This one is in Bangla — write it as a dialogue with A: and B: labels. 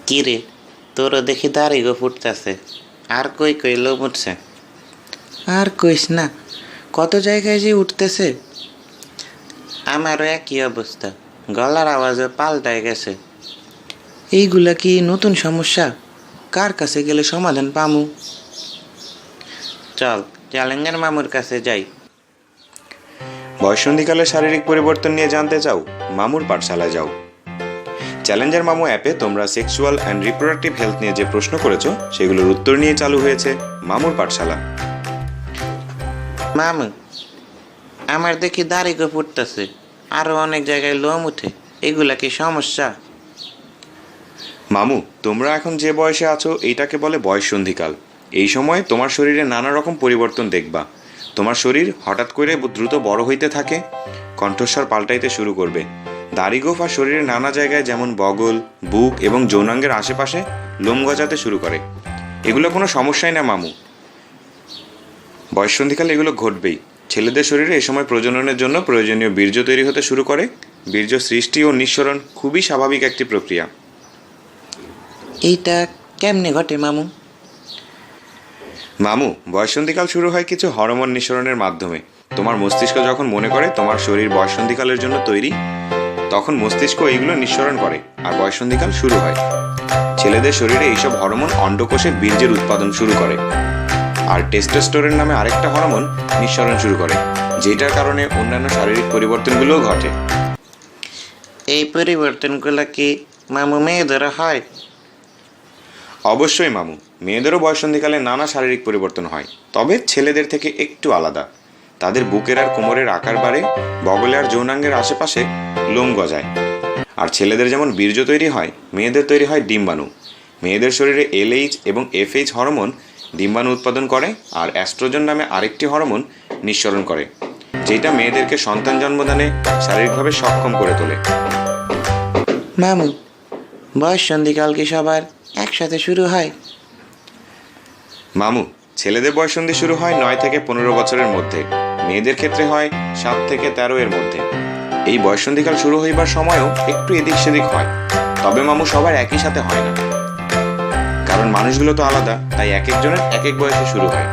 A: কি রে, তোরও দেখি দাড়ি গো ফুটতেছে, আর কই কই লোম উঠছে। আর কইস না, কত জায়গায় যে উঠতেছে। আমারও একই অবস্থা, গলার আওয়াজও পাল্টায় গেছে। এইগুলা কি নতুন সমস্যা? কার কাছে গেলে সমাধান পামু? চল চ্যালেঞ্জার মামুর কাছে যাই।
B: বয়ঃসন্ধিকালে শারীরিক পরিবর্তন নিয়ে জানতে চাও? মামুর পাঠশালায় যাও। চ্যালেঞ্জার মামু অ্যাপে তোমরা সেক্সুয়াল অ্যান্ড রিপ্রোডাক্টিভ হেলথ নিয়ে যে প্রশ্ন করেছো সেগুলোর উত্তর নিয়ে চালু হয়েছে মামুর পাঠশালা।
A: মামু, আমার দেখি দাড়ি গো ফুটতেছে, আরো অনেক জায়গায় লোম উঠে, এগুলা কি সমস্যা?
B: মামু, তোমরা এখন যে বয়সে আছো এইটাকে বলে বয়ঃসন্ধিকাল। এই সময় তোমার শরীরে নানা রকম পরিবর্তন দেখবা। তোমার শরীর হঠাৎ করে দ্রুত বড় হইতে থাকে, কণ্ঠস্বর পাল্টাইতে শুরু করবে, দাড়িগোফ আর শরীরের নানা জায়গায় যেমন বগল, বুক এবং যৌনাঙ্গের আশেপাশে লোম গজাতে শুরু করে। এগুলো কোনো সমস্যাই না মামু, বয়ঃসন্ধিকালে এগুলো ঘটবেই। ছেলেদের শরীরে এই সময় প্রজননের জন্য প্রয়োজনীয় বীর্য তৈরি হতে শুরু করে। বীর্য সৃষ্টি ও নিঃসরণ খুবই স্বাভাবিক একটি প্রক্রিয়া।
A: এইটা কেমনে ঘটে মামু?
B: মামু, বয়ঃসন্ধিকাল শুরু হয় কিছু হরমোন নিঃসরণের মাধ্যমে। তোমার মস্তিষ্ক যখন মনে করে তোমার শরীর বয়ঃসন্ধিকালের জন্য তৈরি, তখন মস্তিষ্ক এইগুলো নিঃসরণ করে আর বয়ঃসন্ধিকাল শুরু হয়। ছেলেদের শরীরে এইসব হরমোন অন্ডকোষে বীর্যের উৎপাদন শুরু করে, আর টেস্টোস্টেরন নামে আরেকটা হরমোন নিঃসরণ শুরু করে, যেটার কারণে অন্যান্য শারীরিক পরিবর্তনগুলোও ঘটে।
A: এই পরিবর্তনগুলো কি মামু মেয়েদেরও হয়?
B: অবশ্যই মামু, মেয়েদেরও বয়ঃসন্ধিকালে নানা শারীরিক পরিবর্তন হয়, তবে ছেলেদের থেকে একটু আলাদা। তাদের বুকের আর কোমরের আকার বাড়ে, বগলে আর যৌনাঙ্গের আশেপাশে লোম গজায়। আর ছেলেদের যেমন বীর্য তৈরি হয়, মেয়েদের তৈরি হয় ডিম্বাণু। মেয়েদের শরীরে এলএইচ এবং এফএইচ হরমোন ডিম্বাণু উৎপাদন করে, আর অ্যাস্ট্রোজেন নামে আরেকটি হরমোন নিঃসরণ করে, যেটা মেয়েদেরকে সন্তান জন্মদানে শারীরিকভাবে সক্ষম করে তোলে।
A: মামু, বয়ঃসন্ধিকাল কি সবার একসাথে শুরু হয়?
B: মামু, ছেলেদের বয়ঃসন্ধি শুরু হয় 9 থেকে 15 বছরের মধ্যে, মেয়েদের ক্ষেত্রে হয় 7 থেকে 13 এর মধ্যে। এই বয়ঃসন্ধিকাল শুরু হইবার সময়ও একটু এদিক সেদিক হয়, তবে মামু সবার একই সাথে হয় না, কারণ মানুষগুলো তো আলাদা, তাই এক একজনের এক এক বয়সে শুরু হয়।